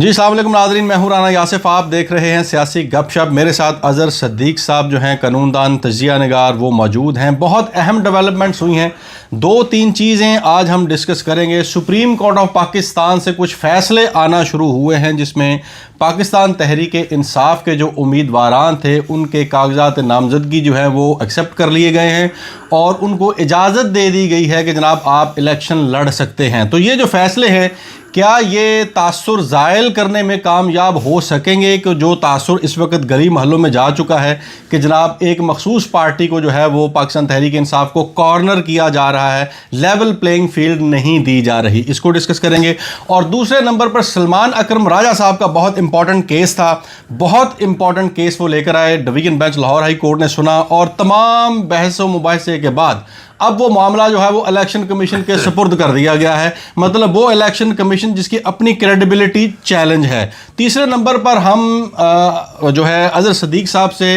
जी अस्सलाम वालेकुम नाज़रीन, मैं हूँ राना यासिफ। आप देख रहे हैं सियासी गपशप। मेरे साथ अज़हर सदीक़ साहब जो हैं कानूनदान तजिया निगार वो मौजूद हैं। बहुत अहम डेवलपमेंट्स हुई हैं, 2-3 चीज़ें आज हम डिस्कस करेंगे। सुप्रीम कोर्ट ऑफ पाकिस्तान से कुछ फ़ैसले आना शुरू हुए हैं जिसमें पाकिस्तान तहरीक इंसाफ के जो उम्मीदवारान थे उनके कागजात नामजदगी जो है वो एक्सेप्ट कर लिए गए हैं और उनको इजाज़त दे दी गई है कि जनाब आप इलेक्शन लड़ सकते हैं। तो ये जो फ़ैसले हैं क्या ये तासुर ज़ायल करने में कामयाब हो सकेंगे कि जो तासुर इस वक्त गली महलों में जा चुका है कि जनाब एक मखसूस पार्टी को जो है वो पाकिस्तान तहरीक इंसाफ को कॉर्नर किया जा रहा है, लेवल प्लेइंग फील्ड नहीं दी जा रही, इसको डिस्कस करेंगे। और दूसरे नंबर पर सलमान अकरम राजा साहब का बहुत इंपॉर्टेंट केस था, बहुत इंपॉर्टेंट केस वो लेकर आए। Division bench Lahore high court ने सुना और तमाम बहस व मुबाहिसे के बाद अब वो मामला जो है वो इलेक्शन कमीशन के सुपुर्द कर दिया गया है। मतलब वो इलेक्शन कमीशन जिसकी अपनी क्रेडिबिलिटी चैलेंज है। तीसरे नंबर पर हम जो है अज़हर सदीक़ साहब से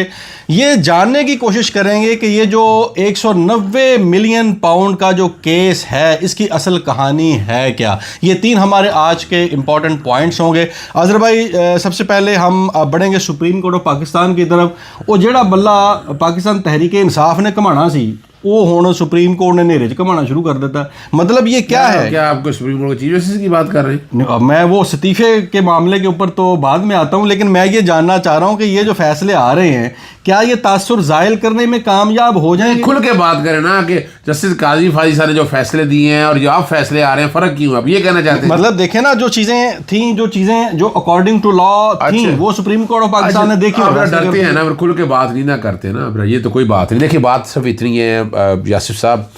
ये जानने की कोशिश करेंगे कि ये जो 190 मिलियन पाउंड का जो केस है इसकी असल कहानी है क्या। ये 3 हमारे आज के इंपॉर्टेंट पॉइंट्स होंगे। अज़हर भाई, सबसे पहले हम बढ़ेंगे सुप्रीम कोर्ट ऑफ पाकिस्तान की तरफ। वो जेड़ा बल्ला पाकिस्तान तहरीक इंसाफ ने घमाना सी वो हुण सुप्रीम कोर्ट ने नेरे च घमाना शुरू कर देता। मतलब ये क्या है? क्या आपको सुप्रीम कोर्ट चीफ जस्टिस की बात कर रहे हैं? मैं वो इस्तीफे के मामले के ऊपर तो बाद में आता हूँ, लेकिन मैं ये जानना चाह रहा हूँ कि ये जो फैसले आ रहे हैं क्या ये तासुर ज़ायल करने में कामयाब हो जाएंगे? खुल के बात करें ना कि जस्टिस काजी फाजी सारे जो फैसले दिए हैं और जो आप फैसले आ रहे हैं, फर्क क्यों? आप ये कहना चाहते हैं? मतलब देखें ना, जो चीजें थी, जो चीजें जो अकॉर्डिंग टू लॉ थी वो सुप्रीम कोर्ट ऑफ पाकिस्तान ने देखी। डरते हैं ना, खुल के बात नहीं ना करते ना, ये तो कोई बात नहीं। देखिए बात सिर्फ इतनी है यासिफ साहब,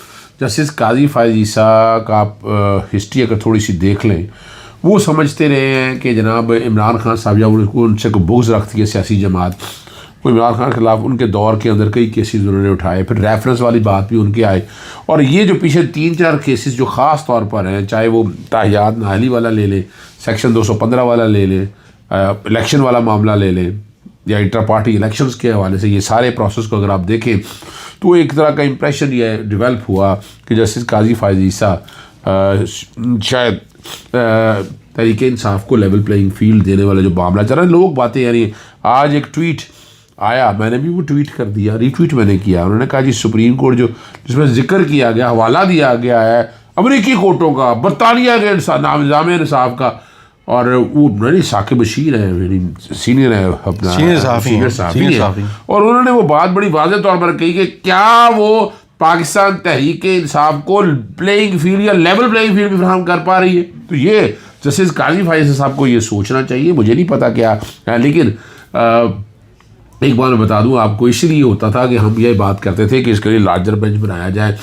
जस्टिस काजी फायजीसा का आप हिस्ट्री अगर थोड़ी सी देख लें, वो समझते रहे हैं कि जनाब इमरान खान साहब जब उनसे कोई बुग़्ज़ रखती है सियासी जमात, वो इमरान खान के खिलाफ उनके दौर के अंदर कई केसेस उन्होंने उठाए, फिर रेफरेंस वाली बात भी उनके आए। और ये जो पीछे 3-4 केसेस जो ख़ास तौर पर हैं, चाहे वो ताहियात नाहली वाला ले लें, सेक्शन 215 वाला ले लें, इलेक्शन वाला मामला ले लें, या इंटर पार्टी इलेक्शंस के हवाले से, ये सारे प्रोसेस को अगर आप देखें तो एक तरह का इंप्रेशन ये डेवलप हुआ कि जस्टिस काजी फायजीसा शायद तहरीक इंसाफ को लेवल प्लेइंग फील्ड देने वाला जो मामला चल रहा है, लोग बातें, यानी आज एक ट्वीट आया, मैंने भी वो ट्वीट कर दिया, रीट्वीट मैंने किया। उन्होंने कहा जी सुप्रीम कोर्ट जो जिसमें जिक्र किया गया, हवाला दिया गया है अमरीकी कोर्टों का, बरतानिया के निज़ाम इंसाफ का, और वो नहीं साकिब बशीर है, मेरी सीनियर है, अपना सीनियर साफ़ी है, और उन्होंने वो बात बड़ी वाज़ेह तौर पर कही कि क्या वो पाकिस्तान तहरीक इंसाफ को प्लेइंग फील्ड या लेवल प्लेइंग फील्ड भी फराहम कर पा रही है। तो ये जस्टिस काजी फायजीसा साहब को ये सोचना चाहिए। मुझे नहीं पता क्या है, लेकिन एक बार मैं बता दूं आपको, इसलिए होता था कि हम ये बात करते थे कि इसके लिए लार्जर बेंच बनाया जाए,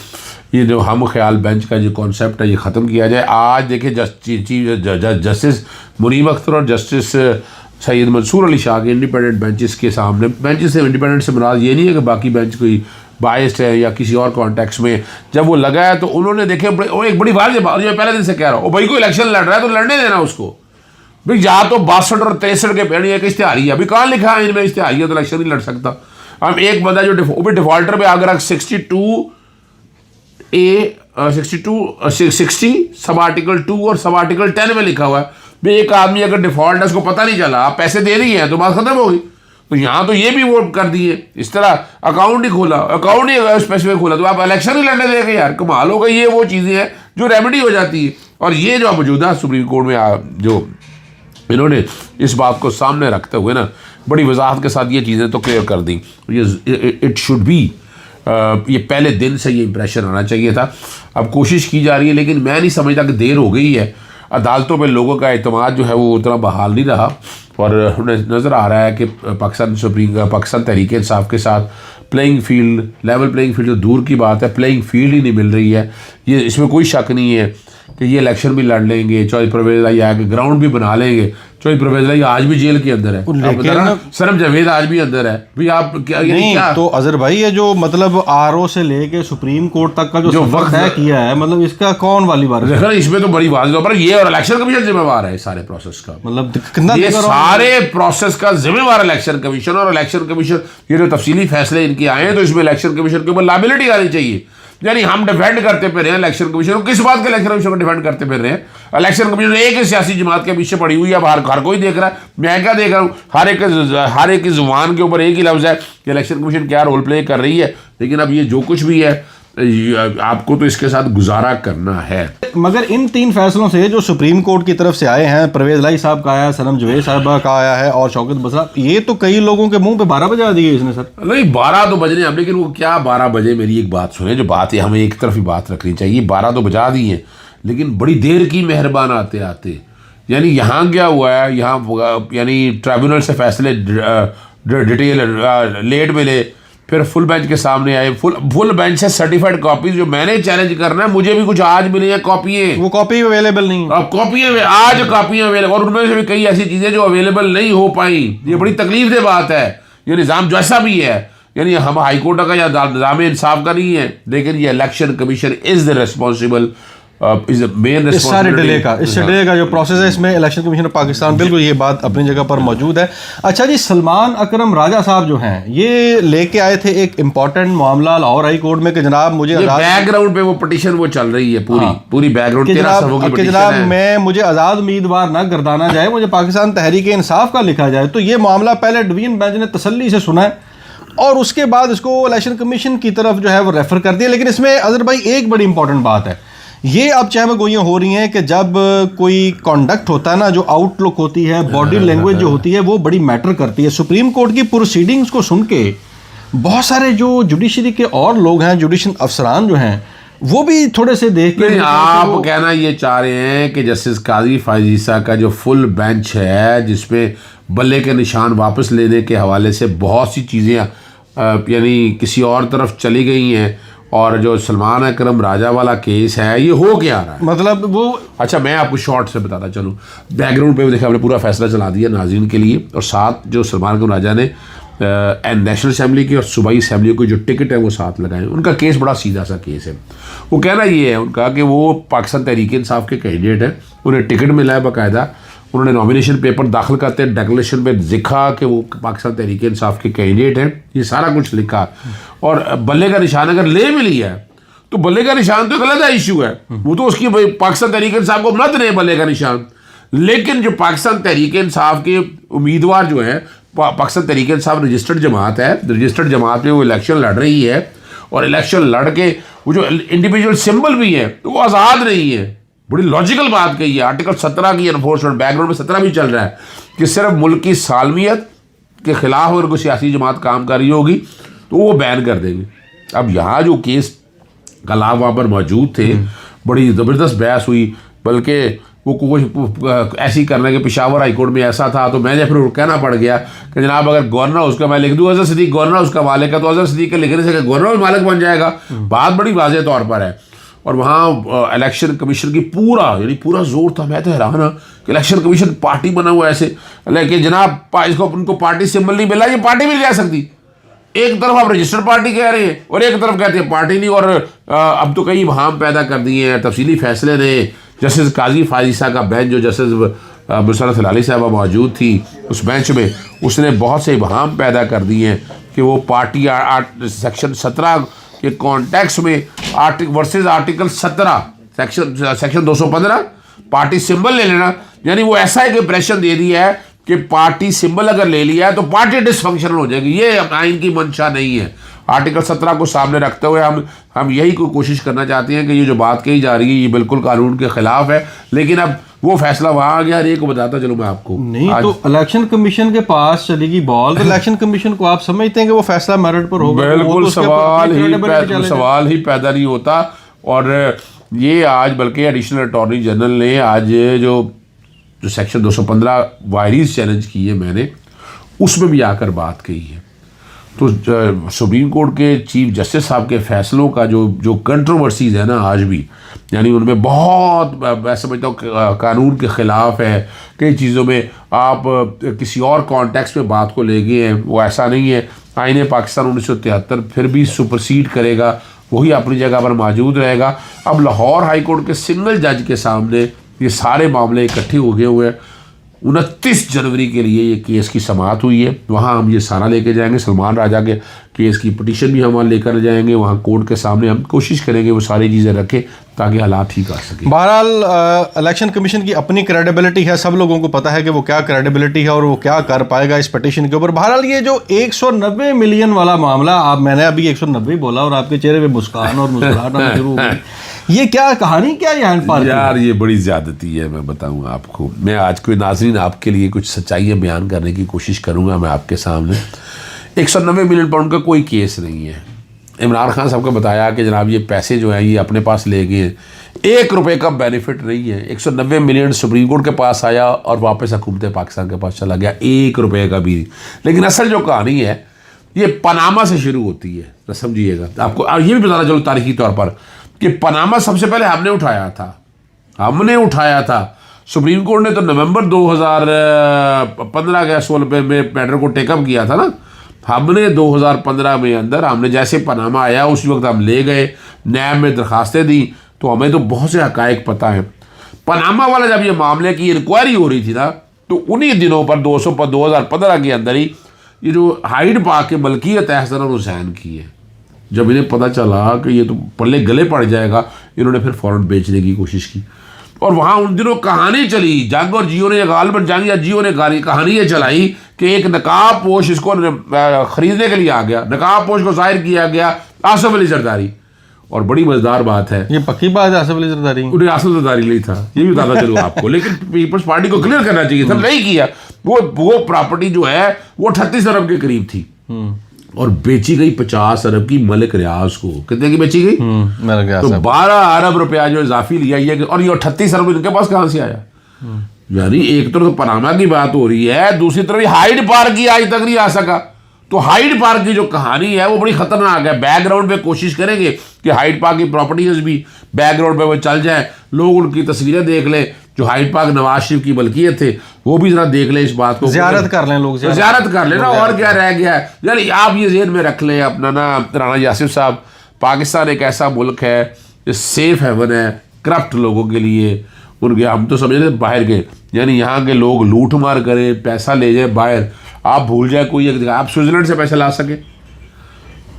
ये जो हम ख्याल बेंच का जो कॉन्सेप्ट है ये ख़त्म किया जाए। आज देखिए जस्टिस मुनीम अख्तर और जस्टिस सैयद मंसूर अली शाह के इंडिपेंडेंट बेंचेस के सामने, बेंचेस से इंडिपेंडेंट से मुराद ये नहीं है कि बाकी बेंच कोई बायस्ड है या किसी और कॉन्टेक्स्ट में, जब वो लगा है तो उन्होंने देखे एक बड़ी बात, जो पहले दिन से कह रहा हूँ, भाई को इलेक्शन लड़ रहा है तो लड़ने देना उसको भाई, या तो 62 और 63 के पेड़ एक इश्तिहारी है, अभी कहाँ लिखा है इनमें इश्तिहारी है तो इलेक्शन नहीं लड़ सकता। हम एक बंदा जो भी डिफॉल्टर पे अगर 60 सब आर्टिकल 2 और सब आर्टिकल 10 में लिखा हुआ है, भाई एक आदमी अगर डिफॉल्ट है उसको पता नहीं चला, आप पैसे दे रही हैं तो बात खत्म हो गई। तो यहाँ तो ये भी वो कर दिए, इस तरह अकाउंट ही खोला, अकाउंट ही स्पेसिफिक खोला तो आप इलेक्शन ही लड़ने देंगे यार, कमाल हो गई। ये वो चीज़ें हैं जो रेमेडी हो जाती है। और ये जो मौजूदा सुप्रीम कोर्ट में जो इन्होंने इस बात को सामने रखते हुए ना बड़ी वजाहत के साथ ये चीज़ें तो क्लियर कर दी, ये इट शुड बी, ये पहले दिन से ये इंप्रेशन आना चाहिए था। अब कोशिश की जा रही है, लेकिन मैं नहीं समझता कि देर हो गई है। अदालतों में लोगों का एतमाद जो है वो उतना बहाल नहीं रहा, और नज़र आ रहा है कि पाकिस्तान तहरीक इंसाफ के साथ playing field, level playing field तो दूर की बात है, प्लेइंग फील्ड ही नहीं मिल रही है। ये इसमें कोई शक नहीं है कि ये इलेक्शन भी लड़ लेंगे, चौधरी परवेज़ लाई आके ग्राउंड भी बना लेंगे। चौधरी परवेज़ लाई आज भी जेल के अंदर है, सरम जावेद आज भी अंदर है। भाई आप क्या नहीं क्या? तो अज़हर भाई ये जो मतलब आरओ से लेके सुप्रीम कोर्ट तक का जो वक्त तय किया है, मतलब इसका कौन वाली बात है? इसमें तो बड़ी बात है, ये और इलेक्शन कमीशन जिम्मेवार है सारे प्रोसेस का, मतलब ये सारे प्रोसेस का जिम्मेवार इलेक्शन कमीशन। और इलेक्शन कमीशन ये जो तफसीली फैसले इनके आए हैं तो इसमें इलेक्शन कमीशन के ऊपर लायबिलिटी आनी चाहिए। यानी हम डिफेंड करते फिर रहे हैं इलेक्शन कमीशन को। किस बात के इलेक्शन कमीशन को डिफेंड करते फिर रहे हैं? इलेक्शन कमीशन एक ही सियासी जमात के पीछे पड़ी हुई है, बाहर हर कोई देख रहा है। मैं क्या देख रहा हूँ, हर एक की जुबान के ऊपर एक ही लफ्ज़ है कि इलेक्शन कमीशन क्या रोल प्ले कर रही है। लेकिन अब ये जो कुछ भी है आपको तो इसके साथ गुजारा करना है। मगर इन 3 फैसलों से जो सुप्रीम कोर्ट की तरफ से आए हैं, परवेज लाई साहब का आया, सनम जवेद साहब का आया है और शौकत बसरा, ये तो कई लोगों के मुंह पे 12 बजा दिए इसने सर। नहीं 12 तो बजने अब, लेकिन वो क्या 12 बजे, मेरी एक बात सुने, जो बात है हमें एक तरफ ही बात रखनी चाहिए। 12 तो बजा दी हैं, लेकिन बड़ी देर की मेहरबान आते आते। यानी यहाँ क्या हुआ है, यहाँ यानी ट्राइब्यूनल से फैसले डिटेल लेट मिले, फिर फुल बेंच के सामने आए, फुल बेंच से सर्टिफाइड कॉपीज जो मैंने चैलेंज करना है, मुझे भी कुछ आज मिली हैं कॉपियाँ, वो कॉपी अवेलेबल नहीं है। अब कॉपियाँ आज कॉपियाँ अवेलेबल, और उनमें से भी कई ऐसी चीज़ें जो अवेलेबल नहीं हो पाई। ये बड़ी तकलीफ दे बात है। ये निज़ाम जैसा भी है, यानी हम हाई कोर्ट का या निज़ाम इंसाफ का नहीं है, लेकिन ये election commission is the responsible इस सारे डिले का, इससे डिले का जो प्रोसेस है, इसमें इलेक्शन कमीशन ऑफ पाकिस्तान, बिल्कुल ये बात अपनी जगह पर मौजूद है। अच्छा जी, सलमान अकरम राजा साहब जो हैं, ये लेके आए थे एक इम्पॉर्टेंट मामला लाहौर हाई कोर्ट में कि जनाब मुझे बैकग्राउंड पे वो पिटीशन वो चल रही है पूरी बैकग्राउंड कि जनाब मैं मुझे आज़ाद उम्मीदवार ना गर्दाना जाए, मुझे पाकिस्तान तहरीक इंसाफ का लिखा जाए। तो ये मामला पहले डिवीजन बेंच ने तसल्ली से सुना है और उसके बाद इसको इलेक्शन कमीशन की तरफ जो है वो रेफर कर दिया। लेकिन इसमें अजहर भाई एक बड़ी इंपॉर्टेंट बात है, ये अब चाहे में गोइयाँ हो रही हैं कि जब कोई कॉन्डक्ट होता है ना, जो आउटलुक होती है, बॉडी लैंग्वेज जो होती है, वो बड़ी मैटर करती है। सुप्रीम कोर्ट की प्रोसीडिंग्स को सुन के बहुत सारे जो जुडिशरी के और लोग हैं, जुडिशल अफसरान जो हैं, वो भी थोड़े से देख के आप कहना ये चाह रहे हैं कि जस्टिस काजी फायज ईसा का जो फुल बेंच है, जिसमें बल्ले के निशान वापस लेने के हवाले से बहुत सी चीज़ें यानी किसी और तरफ चली गई हैं, और जो सलमान अकरम राजा वाला केस है, ये हो क्या रहा है? मतलब वो, अच्छा मैं आपको शॉर्ट से बताता चलूँ। बैकग्राउंड पे देखा, हमने पूरा फैसला चला दिया नाज़रीन के लिए, और साथ जो सलमान अकरम राजा ने नेशनल असम्बली की और सूबाई असम्बली की जो टिकट है वो साथ लगाए। उनका केस बड़ा सीधा सा केस है। वो कहना ये है उनका कि वो पाकिस्तान तहरीक इंसाफ के कैंडिडेट हैं, उन्हें टिकट मिला है बाकायदा, उन्होंने नॉमिनेशन पेपर दाखिल करते हैं, डिक्लेरेशन में लिखा कि वो पाकिस्तान तहरीक इंसाफ के कैंडिडेट हैं, ये सारा कुछ लिखा। और बल्ले का निशान अगर ले भी लिया है तो बल्ले का निशान तो गलत इशू है, वो तो उसकी पाकिस्तान तहरीक इंसाफ को मत नहीं बल्ले का निशान। लेकिन जो पाकिस्तान तहरीक इंसाफ के उम्मीदवार जो हैं, पाकिस्तान तहरीक इंसाफ रजिस्टर्ड जमात है, रजिस्टर्ड जमात में वो इलेक्शन लड़ रही है, और इलेक्शन लड़ के वो जो इंडिविजुअल सिंबल भी है तो वो आज़ाद नहीं है। बड़ी लॉजिकल बात कही है। आर्टिकल 17 की एनफोर्समेंट, बैकग्राउंड में 17 भी चल रहा है कि सिर्फ मुल्क की सालमियत के खिलाफ अगर कोई सियासी जमात काम कर रही होगी तो वो बैन कर देंगे। अब यहाँ जो केस कलाम वहाँ पर मौजूद थे, बड़ी ज़बरदस्त बहस हुई, बल्कि वो कुछ ऐसी करने के पेशावर हाईकोर्ट में ऐसा था, तो मैंने फिर कहना पड़ गया कि जनाब अगर गवर्नर उसका मैं लिख दूँ अजहर सिद्दीक गवर्नर उसका मालिक है, तो अजहर सिद्दीक के लिखने से गवर्नर मालिक बन जाएगा। बात बड़ी वाज़ेह तौर पर है। और वहाँ इलेक्शन कमीशन की पूरा जोर था। मैं तो हैरान ना कि इलेक्शन कमीशन पार्टी बना हुआ ऐसे, लेकिन जनाब इसको उनको पार्टी सिंबल नहीं मिला, ये पार्टी भी नहीं जा सकती। एक तरफ आप रजिस्टर्ड पार्टी कह रहे हैं और एक तरफ कहते हैं पार्टी नहीं। और अब तो कई वहाम पैदा कर दिए हैं। तफसीली फैसले ने जस्टिस काजी फायज ईसा का बेंच, जो जस्टिस मुसरत हिलाली साहबा मौजूद थी उस बेंच में, उसने बहुत से वहाम पैदा कर दिए हैं कि वो पार्टी सेक्शन 17 के कॉन्टेक्स्ट में versus article 17 section 215 party symbol ले लेना, यानी वो ऐसा एक इंप्रेशन दे दिया है कि पार्टी सिंबल अगर ले लिया है तो पार्टी डिसफंक्शनल हो जाएगी। ये आइन की मंशा नहीं है। आर्टिकल 17 को सामने रखते हुए हम यही कोशिश करना चाहते हैं कि ये जो बात कही जा रही है ये बिल्कुल कानून के खिलाफ है। लेकिन अब वो फैसला वहाँ आ गया, हर एक को बताता चलो मैं आपको नहीं तो इलेक्शन कमीशन के पास चलेगी बॉल, तो इलेक्शन कमीशन को आप समझते हैं कि वो फैसला मेरिट पर होगा? बिल्कुल सवाल ही पैदा नहीं होता। और ये आज बल्कि एडिशनल अटॉर्नी जनरल ने आज जो सेक्शन 215 वायरीज चैलेंज की है मैंने, उसमें भी आकर बात कही है। तो सुप्रीम कोर्ट के चीफ जस्टिस साहब के फैसलों का जो कंट्रोवर्सीज है ना आज भी, यानी उनमें बहुत मैं समझता हूँ कानून के ख़िलाफ़ है। कई चीज़ों में आप किसी और कॉन्टेक्स्ट में बात को ले गए हैं, वो ऐसा नहीं है। आईन पाकिस्तान 1973 फिर भी सुपरसीड करेगा, वही अपनी जगह पर मौजूद रहेगा। अब लाहौर हाई कोर्ट के सिंगल जज के सामने ये सारे मामले इकट्ठे हो गए हुए हैं। 29 जनवरी के लिए ये केस की समाअत हुई है। वहाँ हम ये सारा लेके जाएंगे, सलमान राजा के केस की पिटीशन भी हम वहाँ लेकर जाएंगे, वहाँ कोर्ट के सामने हम कोशिश करेंगे वो सारी चीज़ें रखें ताकि हालात ठीक आ सके। बहरहाल इलेक्शन कमीशन की अपनी क्रेडिबिलिटी है, सब लोगों को पता है कि वो क्या क्रेडिबिलिटी है और वो क्या कर पाएगा इस पिटीशन के ऊपर। बहरहाल ये जो 190 मिलियन वाला मामला, आप मैंने अभी 190 बोला और आपके चेहरे पे मुस्कान और मुस्कुराहट आना शुरू हो गई, ये क्या कहानी, क्या ये हैंड पार्क? यार ये बड़ी ज़्यादती है, मैं बताऊँ आपको। मैं आज कोई नाज़रीन आपके लिए कुछ सच्चाइयाँ बयान करने की कोशिश करूँगा मैं आपके सामने। 190 मिलियन पाउंड का कोई केस नहीं है। इमरान खान साहब को बताया कि जनाब ये पैसे जो हैं ये अपने पास ले गए, 1 रुपये का बेनिफिट नहीं है। 190 मिलियन सुप्रीम कोर्ट के पास आया और वापस हुकूमत पाकिस्तान के पास चला गया, 1 रुपये का भी। लेकिन असल जो कहानी है ये पनामा से शुरू होती है, तो समझिएगा। आपको ये भी बताना चलो तारीखी तौर पर कि पनामा सबसे पहले हमने उठाया था। सुप्रीम कोर्ट ने तो नवंबर 2015 के 16 में मैटर को टेकअप किया था ना। हमने 2015 में अंदर हमने जैसे पनामा आया उसी वक्त हम ले गए, नैब में दरखास्तें दी, तो हमें तो बहुत से हकायक पता है। पनामा वाला जब ये मामले की इंक्वायरी हो रही थी ना, तो उन्हीं दिनों पर 2015 के अंदर ही ये जो हाइड पार्क के मलकियत है हसन हुसैन की है। जब इन्हें पता चला कि ये तो पल्ले गले पड़ जाएगा, इन्होंने फिर फ़ौरन बेचने की कोशिश की। और वहाँ उन दिनों कहानी चली, जंग और जियो ने, गालिबन जंग या जियो ने कहानी ये चलाई कि एक नकाब पोश इसको ख़रीदने के लिए आ गया, नकाब पोश को ज़ाहिर किया गया आसिफ अली जरदारी। और बड़ी मज़ेदार बात है, ये पक्की बात है, आसिफ अली जरदारी, उन्हें आसिफ जरदारी नहीं था, ये भी बताना चलूँ आपको। लेकिन पीपल्स पार्टी को क्लियर करना चाहिए था, नहीं किया। वो प्रॉपर्टी जो है वो 38 अरब के करीब थी और बेची गई 50 अरब की मलिक रियाज को। कितने की बेची गई? तो 12 अरब रुपया जो इजाफी लिया ये, और ये 38 अरब इनके पास कहाँ से आया? यानी एक तरफ तो पनामा की बात हो रही है, दूसरी तरफ हाइड पार्क की आज तक नहीं आ सका। तो हाइड पार्क की जो कहानी है वो बड़ी खतरनाक है। बैकग्राउंड पे कोशिश करेंगे कि हाइड पार्क की प्रॉपर्टीज भी बैकग्राउंड पे वो चल जाए, लोग उनकी तस्वीरें देख लें। जो हाइड पार्क नवाज शरीफ की मलकियत थे वो भी जरा देख लें, इस बात को ज़ियारत कर लें, लोग ज़ियारत कर लेना। और क्या रह गया है यानी, आप ये ज़हन में रख लें अपना ना राना यासिफ साहब, पाकिस्तान एक ऐसा मुल्क है जो सेफ हेवन है करप्ट लोगों के लिए। उनके हम तो समझ रहे बाहर के, यानी यहाँ के लोग लूट मार करें, पैसा ले जाए बाहर। आप भूल जाए कोई एक जगह आप स्विट्ज़रलैंड से पैसा ला सके,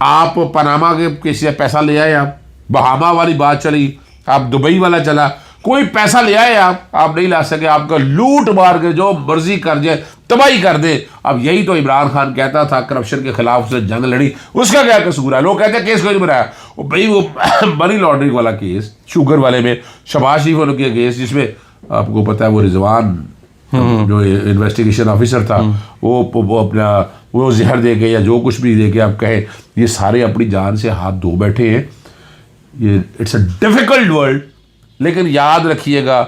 आप पनामा के किसी से पैसा ले आए, आप बहामा वाली बात चली, आप दुबई वाला चला, कोई पैसा ले आए आप नहीं ला सके। आपका लूट मार के जो मर्जी कर जाए, तबाही कर दे। अब यही तो इमरान खान कहता था करप्शन के खिलाफ उसने जंग लड़ी, उसका क्या कसूर है? लोग कहते हैं केस कोई नहीं बनाया। भाई वो मनी लॉन्ड्रिंग वाला केस शुगर वाले में, शहबाज शरीफ उनके केस जिसमें आपको पता है वो रिजवान जो इन्वेस्टिगेशन ऑफिसर था वो अपना वो जहर दे के या जो कुछ भी दे के आप कहें, ये सारे अपनी जान से हाथ धो बैठे हैं। ये इट्स अ डिफिकल्ट वर्ल्ड। लेकिन याद रखिएगा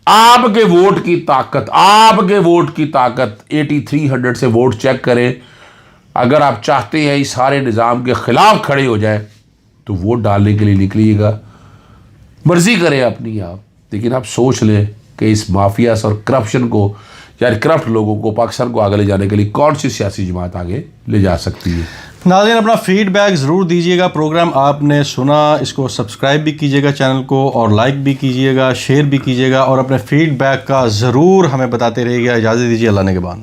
आपके वोट की ताकत, 8300 से वोट चेक करें। अगर आप चाहते हैं इस सारे निज़ाम के खिलाफ खड़े हो जाए तो वोट डालने के लिए निकलिएगा, मर्जी करें अपनी आप। लेकिन आप सोच लें कि इस माफियास और करप्शन को, यानी करप्ट लोगों को, पाकिस्तान को आगे ले जाने के लिए कौन सी सियासी जमात आगे ले जा सकती है। नाज़रीन अपना फीडबैक ज़रूर दीजिएगा। प्रोग्राम आपने सुना, इसको सब्सक्राइब भी कीजिएगा चैनल को, और लाइक भी कीजिएगा, शेयर भी कीजिएगा, और अपने फीडबैक का ज़रूर हमें बताते रहिएगा। इजाज़त दीजिए, अल्लाह ने के बाद।